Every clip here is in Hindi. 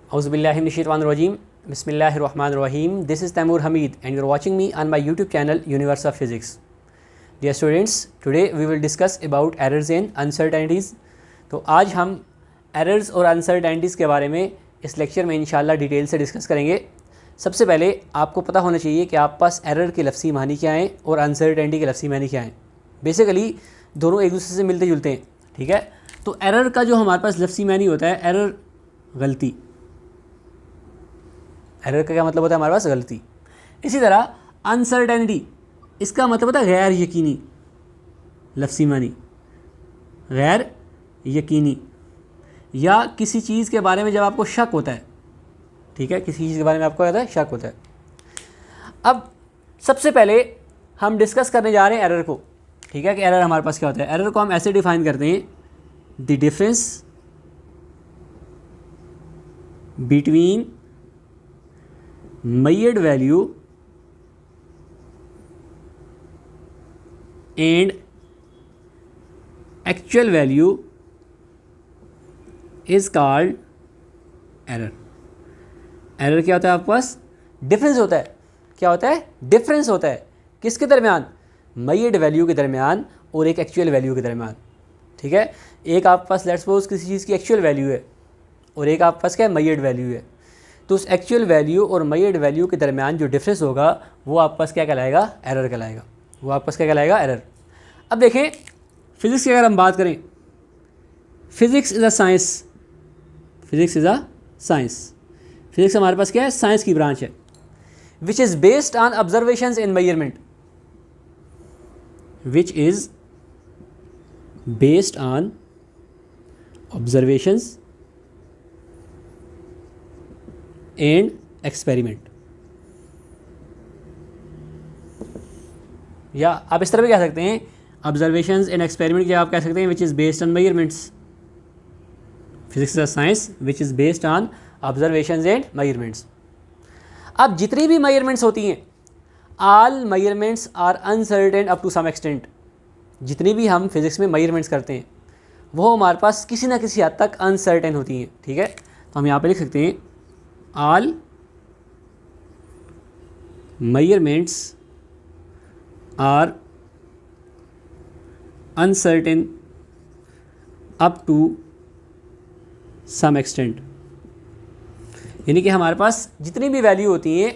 Auzubillahiminash-shaytanir-rajim. Bismillahir-rahmanir-rahim. This is Taimur Hamid and you are watching me on my YouTube channel Universe of Physics. Dear students, today we will discuss about errors and uncertainties. तो आज हम errors और uncertainties के बारे में इस लेक्चर में इंशाल्लाह डिटेल से डिस्कस करेंगे। सबसे पहले आपको पता होना चाहिए कि आप पास एरर के लफ्ज़ी मानी क्या हैं और अनसर्टेनिटी के लफ्ज़ी मानी क्या हैं। बेसिकली दोनों एक दूसरे से मिलते जुलते हैं, ठीक है। तो एरर का जो हमारे पास लफ्ज़ी मानी होता है, एरर गलती। एरर का क्या मतलब होता है हमारे पास? गलती। इसी तरह अनसर्टेनिटी, इसका मतलब होता है गैर यकीनी। लफ्ज़ी मानी गैर यकीनी, या किसी चीज़ के बारे में जब आपको शक होता है, ठीक है, किसी चीज़ के बारे में आपको होता है शक होता है। अब सबसे पहले हम डिस्कस करने जा रहे हैं एरर को, ठीक है, कि एरर हमारे पास क्या होता है। एरर को हम ऐसे डिफाइन करते हैं, the difference between measured value and actual value is called error. Error क्या होता है आपके पास? डिफरेंस होता है। क्या होता है? डिफरेंस होता है। किसके दरमियान? मेजर्ड वैल्यू के दरमियान और एक एक्चुअल वैल्यू के दरमियान, ठीक है। एक आपके पास लेट्स सपोज किसी चीज़ की एक्चुअल वैल्यू है और एक आपके पास क्या है? मेजर्ड वैल्यू है। तो उस एक्चुअल वैल्यू और मेजर्ड वैल्यू के दरमियान जो डिफरेंस होगा वो आपके पास क्या कहलाएगा? एरर कहलाएगा। वो आपके पास क्या कहलाएगा? एरर। अब देखें फिज़िक्स की अगर हम बात करें, physics is a science. Physics is a science. Physics हमारे पास क्या है? साइंस की ब्रांच है। विच is based on observations in measurement. Which is based on observations and experiment, या आप इस तरह भी कह सकते हैं ऑब्जर्वेशंस एंड एक्सपेरिमेंट, क्या आप कह सकते हैं which is based on measurements. Physics is a science which is based on observations and measurements. अब जितनी भी मेजरमेंट्स होती हैं, all measurements are uncertain up to some extent. जितनी भी हम फिजिक्स में मेजरमेंट्स करते हैं वो हमारे पास किसी ना किसी हद तक अनसर्टेन होती हैं, ठीक है। तो हम यहाँ पे लिख सकते हैं all measurements are uncertain up to some extent। यानी कि हमारे पास जितनी भी वैल्यू होती हैं,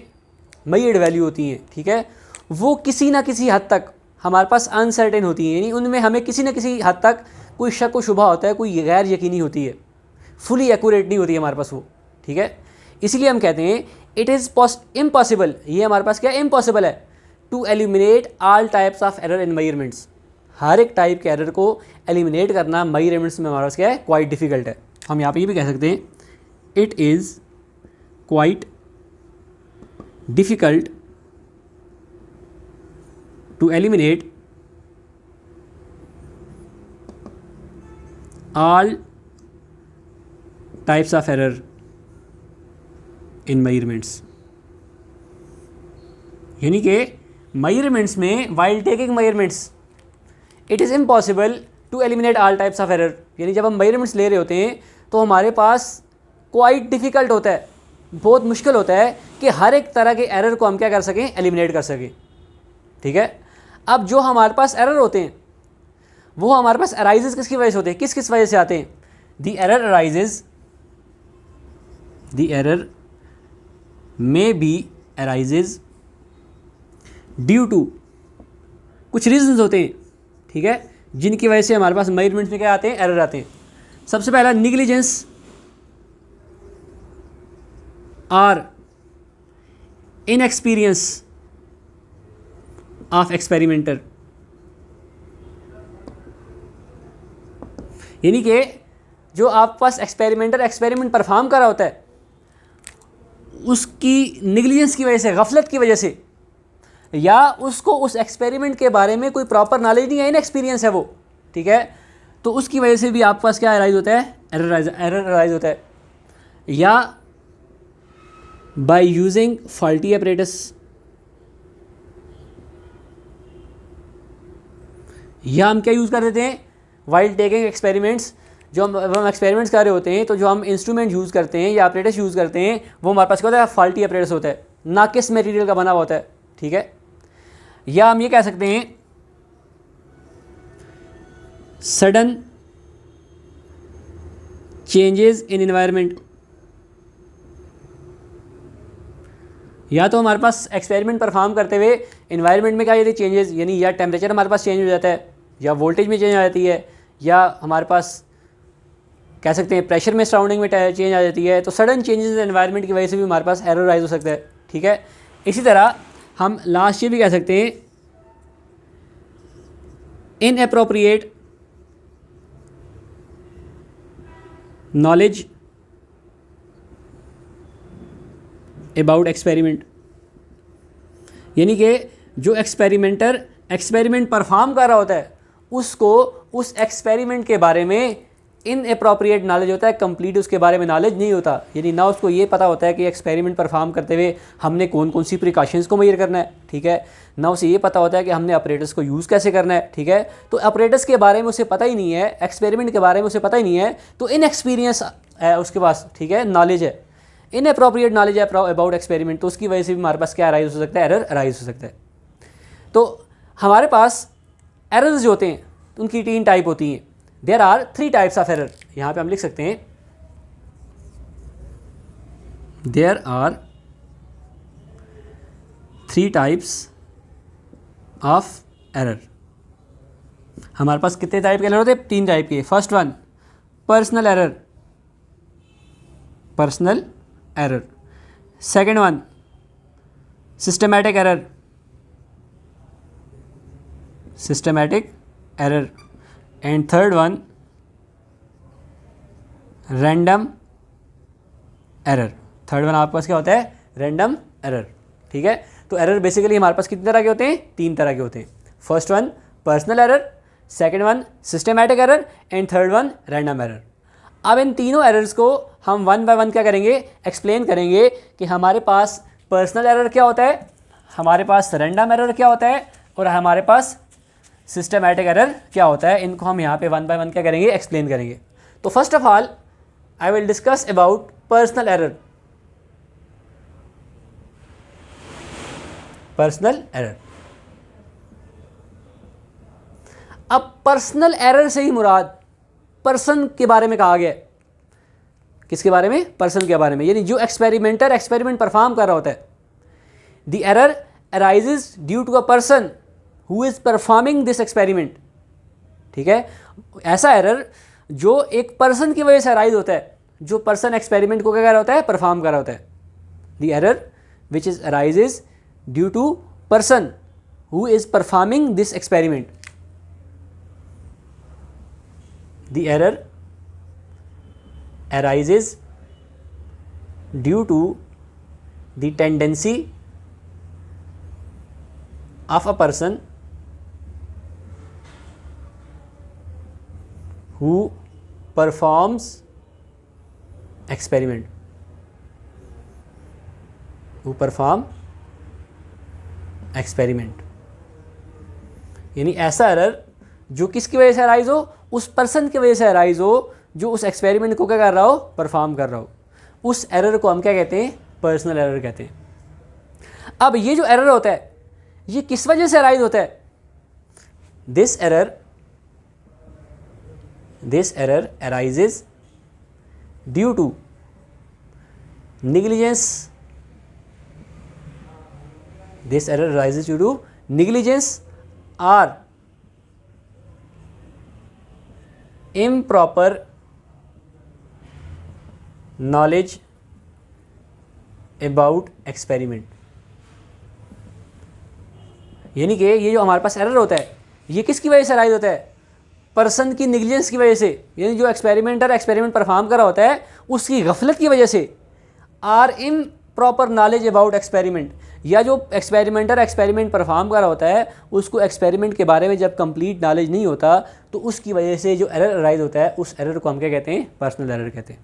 मेजर्ड वैल्यू होती हैं, ठीक है, वो किसी ना किसी हद तक हमारे पास अनसर्टेन होती हैं। यानी उनमें हमें किसी ना किसी हद तक कोई शक व शुबा होता है, कोई गैर यकीनी होती है, फुली एक्यूरेट नहीं होती है हमारे पास वो, ठीक है। इसलिए हम कहते हैं इट इज़ इम्पॉसिबल, ये हमारे पास क्या इम्पॉसिबल है, to eliminate all types of error in measurements. हर एक टाइप के एरर को एलिमिनेट करना मेजरमेंट्स में हमारे पास क्या है? क्वाइट डिफ़िकल्ट है। हम यहाँ पे ये भी कह सकते हैं it is quite difficult to eliminate all types of error in measurements. यानी कि मेजरमेंट्स में while taking measurements it is impossible to eliminate all types of error. यानी जब हम मेजरमेंट्स ले रहे होते हैं तो हमारे पास क्वाइट डिफ़िकल्ट होता है, बहुत मुश्किल होता है कि हर एक तरह के एरर को हम क्या कर सकें? एलिमिनेट कर सकें, ठीक है। अब जो हमारे पास एरर होते हैं वो हमारे पास अराइजेज किसकी वजह से होते हैं? किस किस वजह से आते हैं? The error arises, the error may be arises due to, कुछ रीजंस होते हैं, ठीक है, जिनकी वजह से हमारे पास मेजरमेंट्स में क्या आते हैं? एरर आते हैं। सबसे पहला निग्लिजेंस और इनएक्सपीरियंस ऑफ एक्सपेरिमेंटर। यानी कि जो आपके पास एक्सपेरिमेंटर एक्सपेरिमेंट परफॉर्म कर रहा होता है उसकी निगलिजेंस की वजह से, गफलत की वजह से, या उसको उस एक्सपेरिमेंट के बारे में कोई प्रॉपर नॉलेज नहीं है, इनएक्सपीरियंस है वो, ठीक है, तो उसकी वजह से भी आपके पास क्या अराइज होता है? एरर अराइज होता है। या बाय यूजिंग फॉल्टी अपरेटस, या हम क्या यूज़ कर देते हैं? वाइल टेकिंग एक्सपेरिमेंट्स, जो हम एक्सपेरिमेंट्स कर रहे होते हैं तो जो हम इंस्ट्रूमेंट यूज़ करते हैं या ऑपरेटर्स यूज़ करते हैं वो हमारे पास क्या होता है, फॉल्टी ऑपरेटर्स होता है, नाकिस मटेरियल का बना हुआ होता है, ठीक है। या हम ये कह सकते हैं सडन चेंजेस इन एनवायरनमेंट, या तो हमारे पास एक्सपेरिमेंट परफॉर्म करते हुए एनवायरनमेंट में क्या ये चेंजेस, यानी या टेम्परेचर हमारे पास चेंज हो जाता है, या वोल्टेज में चेंज आ जाती है, या हमारे पास कह सकते हैं प्रेशर में सराउंडिंग में चेंज आ जाती है। तो सडन चेंजेस इन एनवायरनमेंट की वजह से भी हमारे पास एरर राइज हो सकता है, ठीक है। इसी तरह हम लास्ट ये भी कह सकते हैं इनएप्रोप्रिएट नॉलेज अबाउट एक्सपेरिमेंट, यानी कि जो एक्सपेरिमेंट परफॉर्म कर रहा होता है उसको उस एक्सपेरिमेंट के बारे में इनएप्रोप्रिएट नॉलेज होता है, कंप्लीट उसके बारे में नॉलेज नहीं होता, यानी ना उसको ये पता होता है कि एक्सपेरिमेंट परफॉर्म करते हुए हमने कौन कौन सी प्रिकॉशंस को मेजर करना है, ठीक है, ना उसे ये पता होता है कि हमने ऑपरेटर्स को यूज़ कैसे करना है, ठीक है। तो ऑपरेटर्स के बारे में उसे पता ही नहीं है, एक्सपेरिमेंट के बारे में उसे पता ही नहीं है, तो इनएक्सपीरियंस है उसके पास, ठीक है, नॉलेज है, इनएप्रोप्रिएट नॉलेज है अबाउट एक्सपेरिमेंट, तो उसकी वजह से भी हमारे पास क्या अराइज हो सकता है, एरर अराइज हो सकता है। तो हमारे पास एरर्स जो होते हैं तो उनकी 3 टाइप होती हैं। There are 3 types of error, यहाँ पे हम लिख सकते हैं there are 3 types of error. हमारे पास कितने टाइप के एरर होते हैं, 3 टाइप के। First one personal error, personal error. Second one systematic error, systematic error. And third one random error. Third one आपके पास क्या होता है, रैंडम एरर, ठीक है। तो एरर बेसिकली हमारे पास कितने तरह के होते हैं, 3 तरह के होते हैं। First one personal error, second one systematic error and third one random error. अब इन तीनों एरर्स को हम वन बाय वन क्या करेंगे, एक्सप्लेन करेंगे कि हमारे पास पर्सनल एरर क्या होता है, हमारे पास रैंडम एरर क्या होता है और हमारे पास सिस्टमैटिक एरर क्या होता है। इनको हम यहाँ पे वन बाय वन क्या करेंगे, एक्सप्लेन करेंगे। तो first of all I will discuss about personal error. Personal error, अब पर्सनल एरर से ही मुराद पर्सन के बारे में कहा गया है। किसके बारे में, पर्सन के बारे में, यानी जो एक्सपेरिमेंटर एक्सपेरिमेंट परफॉर्म कर रहा होता है। The error arises due to a person who is performing this experiment, ठीक है। ऐसा एरर जो एक पर्सन की वजह से अराइज होता है, जो पर्सन एक्सपेरिमेंट को क्या कर रहा होता है, परफॉर्म कर रहा होता है। The error which is arises due to person who is performing this experiment. The error arises due to the tendency of a person who performs experiment, who perform experiment, यानी ऐसा एरर जो किसकी वजह से अराइज हो, उस पर्सन की वजह से अराइज हो जो उस एक्सपेरिमेंट को क्या कर रहा हो, परफॉर्म कर रहा हो। उस एरर को हम क्या कहते हैं, पर्सनल एरर कहते हैं। अब ये जो एरर होता है ये किस वजह से अराइज होता है, this error arises due to negligence, this error arises due to negligence or improper knowledge about experiment, यानी कि ये जो हमारे पास एरर होता है ये किसकी वजह से अराइज होता है, पर्सन की निग्लिजेंस की वजह से, यानी जो एक्सपेरिमेंटर एक्सपेरिमेंट परफॉर्म कर रहा होता है उसकी गफलत की वजह से। Or improper knowledge about experiment, या जो एक्सपेरिमेंटर एक्सपेरिमेंट परफॉर्म कर रहा होता है उसको एक्सपेरिमेंट के बारे में जब कंप्लीट नॉलेज नहीं होता तो उसकी वजह से जो एरर अराइज होता है उस एरर को हम क्या कहते हैं, पर्सनल एरर कहते हैं।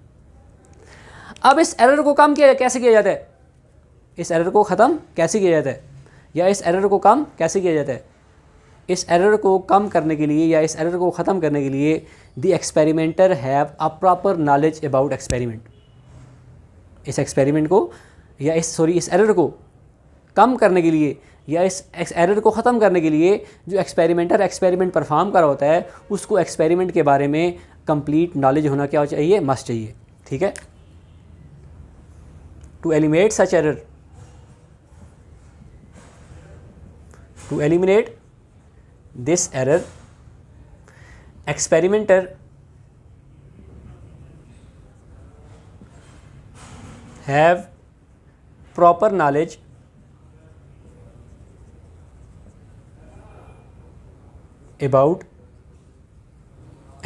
अब इस एरर को कम कैसे किया जाता है, इस एरर को ख़त्म कैसे किया जाता है, या इस एरर को कम कैसे किया जाता है। इस एरर को कम करने के लिए या इस एरर को ख़त्म करने के लिए the experimenter have a proper knowledge about experiment. इस एक्सपेरिमेंट को या इस एरर को कम करने के लिए या इस एरर को ख़त्म करने के लिए जो एक्सपेरिमेंटर एक्सपेरिमेंट परफॉर्म कर रहा होता है उसको एक्सपेरिमेंट के बारे में कंप्लीट नॉलेज होना क्या चाहिए, मस्ट चाहिए। ठीक है। To eliminate such error, to eliminate this error experimenter have proper knowledge about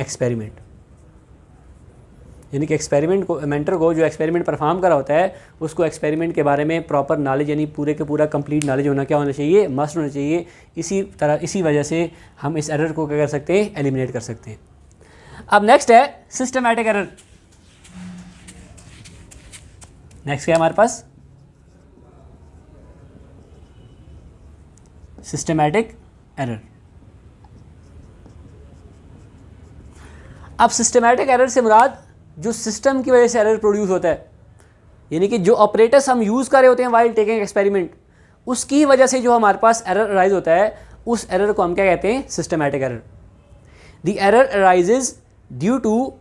experiment. यानी कि एक्सपेरिमेंटर को जो एक्सपेरिमेंट परफॉर्म करा होता है उसको एक्सपेरिमेंट के बारे में प्रॉपर नॉलेज यानी पूरे के पूरा कंप्लीट नॉलेज होना क्या होना चाहिए, मस्ट होना चाहिए। इसी वजह से हम इस एरर को क्या कर सकते हैं, एलिमिनेट कर सकते हैं। अब नेक्स्ट है सिस्टमैटिक एरर। नेक्स्ट क्या है हमारे पास, सिस्टमैटिक एरर। अब सिस्टमैटिक एरर से मुराद जो सिस्टम की वजह से एरर प्रोड्यूस होता है, यानी कि जो ऑपरेटर्स हम यूज़ कर रहे होते हैं वाइल टेकिंग एक्सपेरिमेंट, उसकी वजह से जो हमारे पास एरर अराइज होता है उस एरर को हम क्या कहते हैं, systematic error. The error arises due to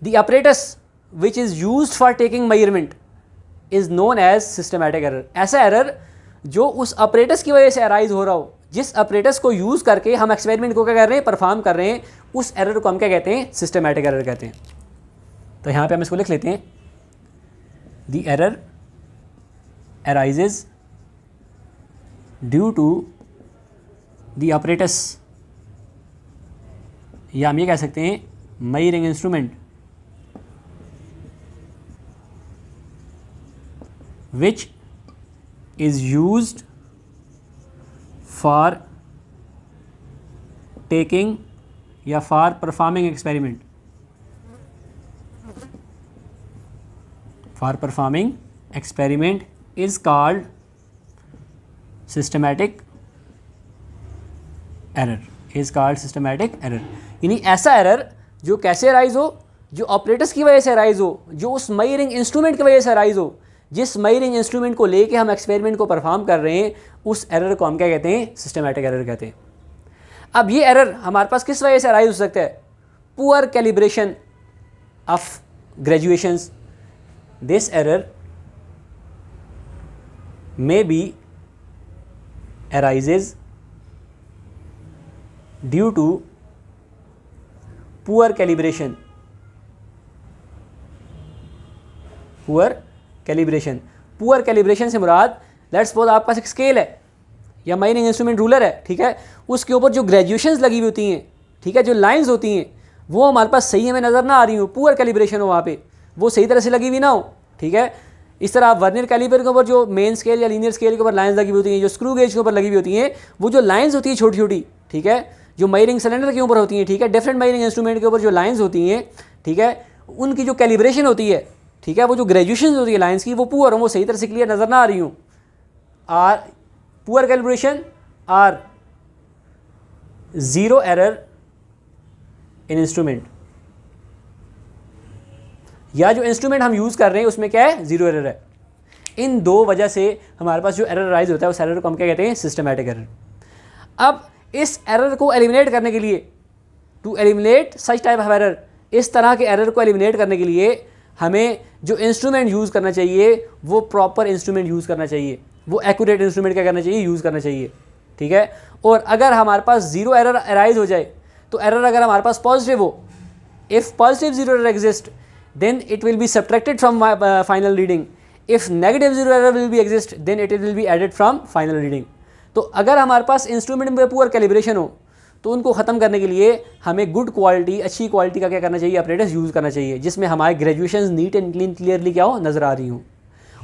the apparatus which is used for taking measurement is known as systematic error। ऐसा एरर जो उस apparatus की वजह से अराइज हो रहा हो, जिस apparatus को यूज़ करके हम एक्सपेरिमेंट को क्या कर रहे हैं, परफॉर्म कर रहे हैं, उस एरर को हम क्या कहते हैं, सिस्टमैटिक एरर कहते हैं। तो यहाँ पे हम इसको लिख लेते हैं, the error arises due to the apparatus, या हम ये कह सकते हैं measuring instrument which is used for taking या for performing experiment, for performing experiment is called systematic error, is called systematic error। यानी ऐसा एरर जो कैसे अराइज हो, जो ऑपरेटर्स की वजह से अराइज हो, जो उस मेजरिंग इंस्ट्रूमेंट की वजह से अराइज हो, जिस मेजरिंग इंस्ट्रूमेंट को लेके हम एक्सपेरिमेंट को परफॉर्म कर रहे हैं, उस एरर को हम क्या कहते हैं, सिस्टमैटिक एरर कहते हैं। अब ये एरर हमारे पास किस वजह से अराइज हो सकता है, poor calibration of graduations. This error may be arises due to poor calibration, poor calibration. Poor calibration से मुराद, लेट्स सपोज आपके पास एक स्केल है या मेजरिंग इंस्ट्रूमेंट रूलर है, ठीक है, उसके ऊपर जो ग्रेजुएशंस लगी हुई होती हैं, ठीक है, जो लाइंस होती हैं वो हमारे पास सही हमें नज़र ना आ रही हो, पुअर कैलिब्रेशन हो वहाँ पे, वो सही तरह से लगी हुई ना हो, ठीक है। इस तरह आप वर्नियर कैलिपर के ऊपर जो मेन स्केल या लीनियर स्केल के ऊपर लाइंस लगी हुई होती हैं, जो स्क्रू गेज के ऊपर लगी हुई होती हैं, वो जो लाइंस होती है छोटी छोटी, ठीक है, जो मेजरिंग सिलेंडर के ऊपर होती हैं, ठीक है, डिफरेंट मेजरिंग इंस्ट्रूमेंट के ऊपर जो लाइंस होती हैं, ठीक है, उनकी जो कैलिब्रेशन होती है, ठीक है, वो जो ग्रेजुएशन होती है लाइंस की, वो पुअर हो, वो सही तरह से क्लियर नज़र ना आ रही हूँ। Or poor calibration or zero error in instrument, या जो इंस्ट्रूमेंट हम यूज़ कर रहे हैं उसमें क्या है, ज़ीरो एरर है। इन दो वजह से हमारे पास जो एरर राइज होता है उस एरर को हम क्या कहते हैं, सिस्टमैटिक एरर। अब इस एरर को एलिमिनेट करने के लिए, to eliminate such type of error, इस तरह के एरर को एलिमिनेट करने के लिए हमें जो इंस्ट्रूमेंट यूज़ करना चाहिए वो प्रॉपर इंस्ट्रूमेंट यूज़ करना चाहिए, वो एक्यूरेट इंस्ट्रूमेंट क्या करना चाहिए, यूज़ करना चाहिए, ठीक है। और अगर हमारे पास ज़ीरो एरर अराइज हो जाए, तो एरर अगर हमारे पास पॉजिटिव हो, if positive zero error exist then it will be subtracted from final reading, if negative zero error will be exist then it will be added from final reading। तो अगर हमारे पास इंस्ट्रूमेंट में पुअर कैलिब्रेशन हो तो उनको ख़त्म करने के लिए हमें गुड क्वालिटी, अच्छी क्वालिटी का क्या करना चाहिए, अपरेटस यूज़ करना चाहिए, जिसमें हमारे graduation neat and clean clearly क्या हो, नज़र आ रही हो।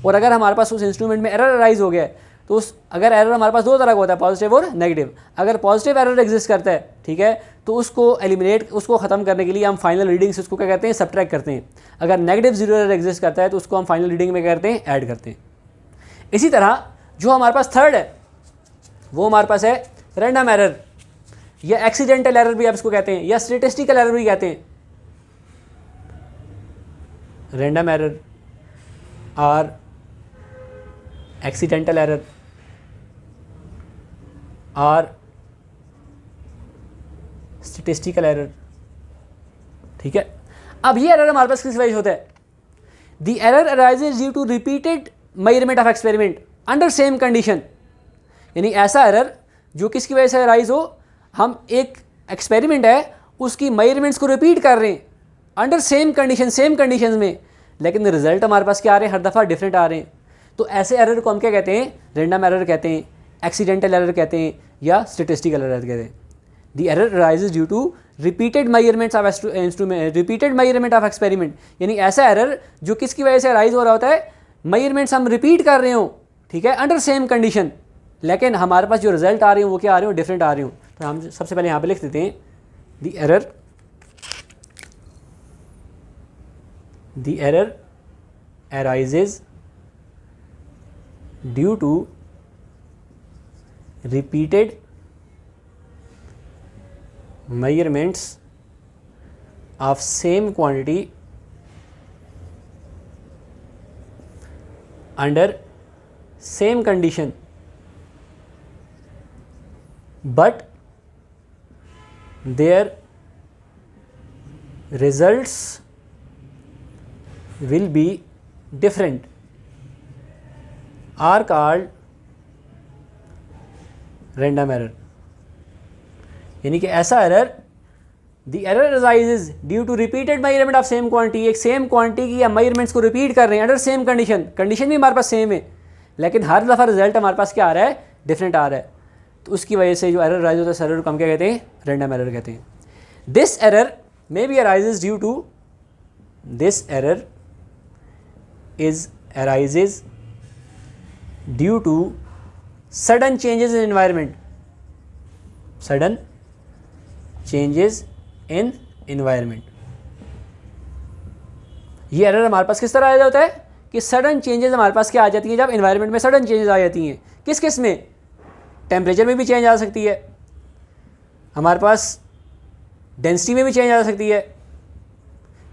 और अगर हमारे पास उस इंस्ट्रूमेंट में एरर अराइज हो गया तो उस अगर एरर हमारे पास दो तरह का होता है, पॉजिटिव और नेगेटिव। अगर पॉजिटिव एरर एग्जिस्ट करता है, ठीक है, तो उसको एलिमिनेट, उसको ख़त्म करने के लिए हम फाइनल रीडिंग से उसको क्या करते हैं, सब्ट्रैक्ट करते हैं। अगर नेगेटिव जीरो एरर एग्जिस्ट करता है तो उसको हम फाइनल रीडिंग में क्या करते हैं, ऐड करते हैं। इसी तरह जो हमारे पास थर्ड है वो हमारे पास है रैंडम एरर। या एक्सीडेंटल एरर भी आप इसको कहते हैं, या स्टेटिस्टिकल एरर भी कहते हैं। रैंडम एरर और एक्सीडेंटल एरर और स्टेटिस्टिकल एरर, ठीक है। अब ये एरर हमारे पास किस वजह से होता है? The error arises due to repeated measurement of experiment under same condition. यानी ऐसा एरर जो किसकी वजह से अराइज हो, हम एक एक्सपेरिमेंट है उसकी मेजरमेंट्स को रिपीट कर रहे हैं अंडर सेम कंडीशन में, लेकिन रिजल्ट हमारे पास क्या आ रहे हैं, हर दफ़ा डिफरेंट आ रहे हैं। तो ऐसे एरर को हम क्या कहते हैं? रैंडम एरर कहते हैं, एक्सीडेंटल एरर कहते हैं, या स्टेटिस्टिकल एरर कहते हैं। The error arises due to repeated measurement of experiment. यानी ऐसा एरर जो किसकी वजह से अराइज हो रहा होता है, मेजरमेंट्स हम रिपीट कर रहे हो, ठीक है, अंडर सेम कंडीशन, लेकिन हमारे पास जो रिजल्ट आ रहे हो वो क्या आ रहे हो, डिफरेंट आ रहे हो। तो हम सबसे पहले यहाँ पे लिख देते हैं the error arises due to repeated measurements of same quantity under same condition, but their results will be different, are called random error। यानी कि ऐसा error, the error arises due to repeated measurement of same quantity, एक सेम क्वांटिटी की या मेजरमेंट्स को रिपीट कर रहे हैं अंडर सेम कंडीशन भी हमारे पास सेम है, लेकिन हर दफ़ा रिजल्ट हमारे पास क्या आ रहा है, डिफरेंट आ रहा है। तो उसकी वजह से जो एरर अराइज होता है, उस एरर को हम क्या कहते हैं, रैंडम एरर कहते हैं। This error may be arises due to, this error is arises due to sudden changes in environment, sudden changes in environment. ये एरर हमारे पास किस तरह आ जाता है कि सडन चेंजेस हमारे पास क्या आ जाती है, जब एनवायरनमेंट में सडन चेंजेस आ जाती हैं। किस में? टेम्परेचर में भी चेंज आ सकती है, हमारे पास डेंसिटी में भी चेंज आ सकती है,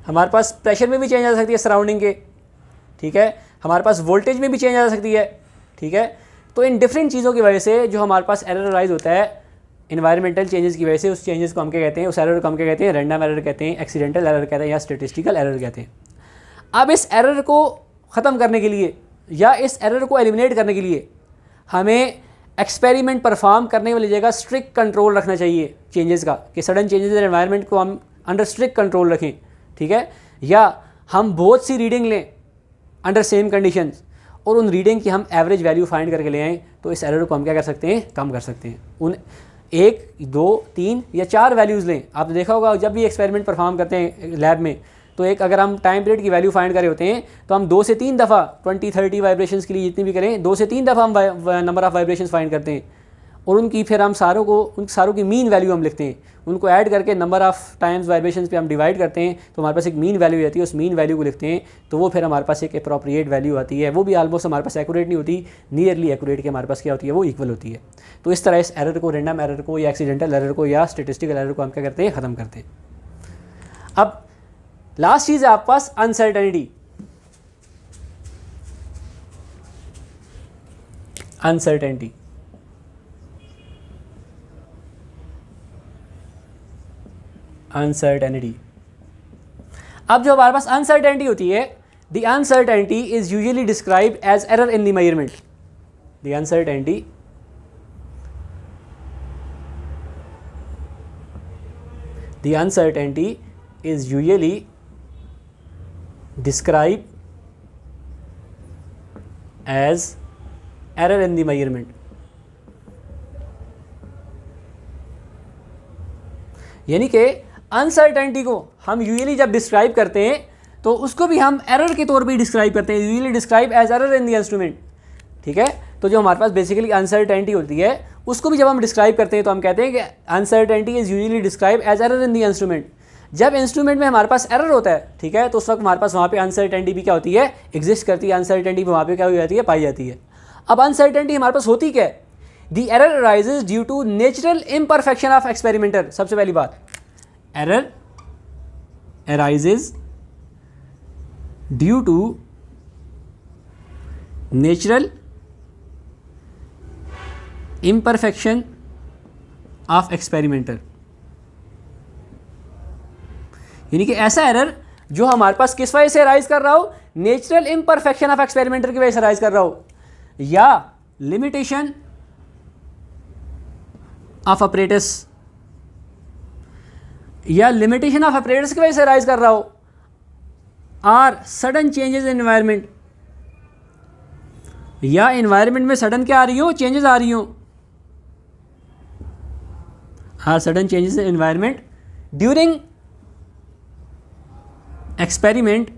हमारे पास प्रेशर में भी चेंज आ सकती है सराउंडिंग के, ठीक है, हमारे पास वोल्टेज में भी चेंज आ सकती है, ठीक है। तो इन डिफरेंट चीज़ों की वजह से जो हमारे पास एरर राइज होता है इन्वायरमेंटल चेंजेस की वजह से, उस चेंजेस को हम क्या कहते हैं, उस एरर को हम क्या कहते हैं, रैंडम एरर कहते हैं, एक्सीडेंटल एरर कहते हैं, या स्टेटिस्टिकल एरर कहते हैं। अब इस एरर को ख़त्म करने के लिए या इस एरर को एलिमिनेट करने के लिए हमें एक्सपेरिमेंट परफॉर्म करने वाली जगह स्ट्रिक्ट कंट्रोल रखना चाहिए चेंजेस का, कि सडन चेंजेस इन एनवायरनमेंट को हम अंडर स्ट्रिक्ट कंट्रोल रखें, ठीक है। या हम बहुत सी रीडिंग लें अंडर सेम कंडीशंस और उन रीडिंग की हम एवरेज वैल्यू फाइंड करके ले आएँ, तो इस एरर को हम क्या कर सकते हैं, कम कर सकते हैं। उन 1, 2, 3 या 4 वैल्यूज़ लें। आपने देखा होगा जब भी एक्सपेरिमेंट परफॉर्म करते हैं लैब में, तो एक अगर हम टाइम पीरियड की वैल्यू फाइंड कर रहे होते हैं तो हम 2 से 3 दफ़ा 20-30 वाइब्रेशंस के लिए जितनी भी करें, 2 से 3 दफ़ा हम नंबर ऑफ़ वाइब्रेशंस फाइंड करते हैं, और उनकी फिर हम उन सारों की मीन वैल्यू हम लिखते हैं, उनको ऐड करके नंबर ऑफ़ टाइम्स वाइब्रेशंस पे हम डिवाइड करते हैं, तो हमारे पास एक मीन वैल्यू आती है, उस मीन वैल्यू को लिखते हैं, तो वो फिर हमारे पास एक अप्रोप्रिएट वैल्यू आती है। वो भी ऑलमोस्ट हमारे पास एक्यूरेट नहीं होती, नियरली एक्यूरेट के हमारे पास क्या होती है, वो इक्वल होती है। तो इस तरह इस एरर को, रैंडम एरर को या एक्सीडेंटल एरर को या स्टेटिस्टिकल एरर को हम क्या करते हैं, ख़त्म करते हैं। अब लास्ट चीज़ है आपके पास अनसर्टेनिटी। अनसर्टेनिटी अनसर्टेनिटी अब जो हमारे पास अनसर्टेनिटी होती है, the uncertainty is usually describe as error in the measurement. The uncertainty is usually described as error in the measurement। यानी कि अनसर्टेनिटी को हम यूजुअली जब डिस्क्राइब करते हैं तो उसको भी हम एरर के तौर पे डिस्क्राइब करते हैं, usually describe as error in the instrument, ठीक है। तो जो हमारे पास बेसिकली अनसर्टेनिटी होती है उसको भी जब हम डिस्क्राइब करते हैं तो हम कहते हैं कि uncertainty is usually describe as error in the instrument. जब इंस्ट्रूमेंट में हमारे पास एरर होता है, ठीक है, तो उस वक्त हमारे पास वहाँ पे अनसर्टेनिटी भी क्या होती है, एग्जिस्ट करती है। अनसर्टेनिटी भी वहाँ पे क्या हो जाती है, पाई जाती है। अब अनसर्टेनिटी हमारे पास होती क्या है, the error arises due to natural imperfection of experimenter. सबसे पहली बात, error arises due to natural imperfection of experimenter, यानी कि ऐसा एरर जो हमारे पास किस वजह से अराइज कर रहा हो, नेचुरल इम्परफेक्शन ऑफ एक्सपेरिमेंटर की वजह से अराइज कर रहा हो, या लिमिटेशन ऑफ अपरेटस, या लिमिटेशन ऑफ अपरेटस की वजह से अराइज कर रहा हो, or sudden changes in environment, या एनवायरनमेंट में सडन क्या आ रही हो, चेंजेस आ रही हो, or sudden changes in environment during experiment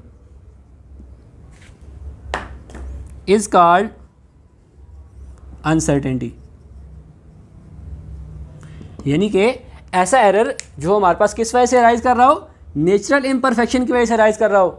is called uncertainty। यानी कि ऐसा एरर जो हमारे पास किस वजह से अराइज कर रहा हो, नेचुरल इम्परफेक्शन की वजह से अराइज कर रहा हो,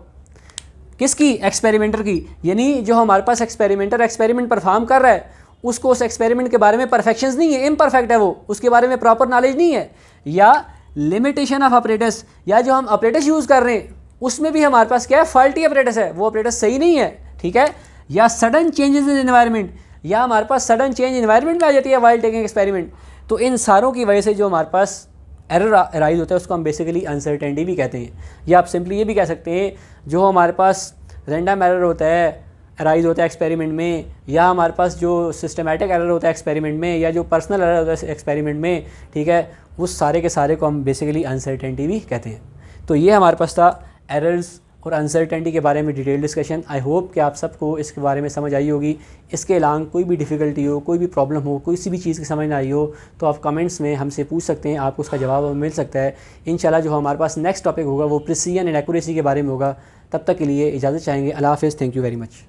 किसकी, एक्सपेरिमेंटर की। यानी जो हमारे पास एक्सपेरिमेंटर एक्सपेरिमेंट परफॉर्म कर रहा है उसको उस एक्सपेरिमेंट के बारे में परफेक्शंस नहीं है, इम्परफेक्ट है वो, उसके बारे में प्रॉपर नॉलेज नहीं है, या लिमिटेशन ऑफ अपरेटस, या जो हम अपरेटस यूज़ कर रहे हैं उसमें भी हमारे पास क्या है, फॉल्टी अपरेटस है, वो अपरेटस सही नहीं है, ठीक है, या सडन चेंजेस इन एनवायरनमेंट, या हमारे पास सडन चेंज एनवायरनमेंट में आ जाती है वाइल टेकिंग एक्सपेरिमेंट। तो इन सारों की वजह से जो हमारे पास एरर अराइज होता है उसको हम बेसिकली अनसर्टेनिटी भी कहते हैं, या आप सिंपली ये भी कह सकते हैं जो हमारे पास रैंडम एरर होता है अराइज होता है एक्सपेरिमेंट में, या हमारे पास जो सिस्टमेटिक एरर होता है एक्सपेरिमेंट में, या जो पर्सनल एरर होता है एक्सपेरिमेंट में, ठीक है, उस सारे के सारे को हम बेसिकली अनसर्टेनिटी भी कहते हैं। तो ये हमारे पास था एरर्स और अनसर्टेनिटी के बारे में डिटेल डिस्कशन। आई होप कि आप सबको इसके बारे में समझ आई होगी। इसके अलावा कोई भी डिफ़िकल्टी हो, कोई भी प्रॉब्लम हो, कोई सी भी चीज़ की समझ ना आई हो तो आप कमेंट्स में हमसे पूछ सकते हैं, आपको उसका जवाब मिल सकता है। इंशाल्लाह जो हमारे पास नेक्स्ट टॉपिक होगा वो प्रिसीजन एंड एक्यूरेसी के बारे में होगा। तब तक के लिए इजाज़त चाहेंगे। अल्लाह हाफ़िज़। Thank you very much.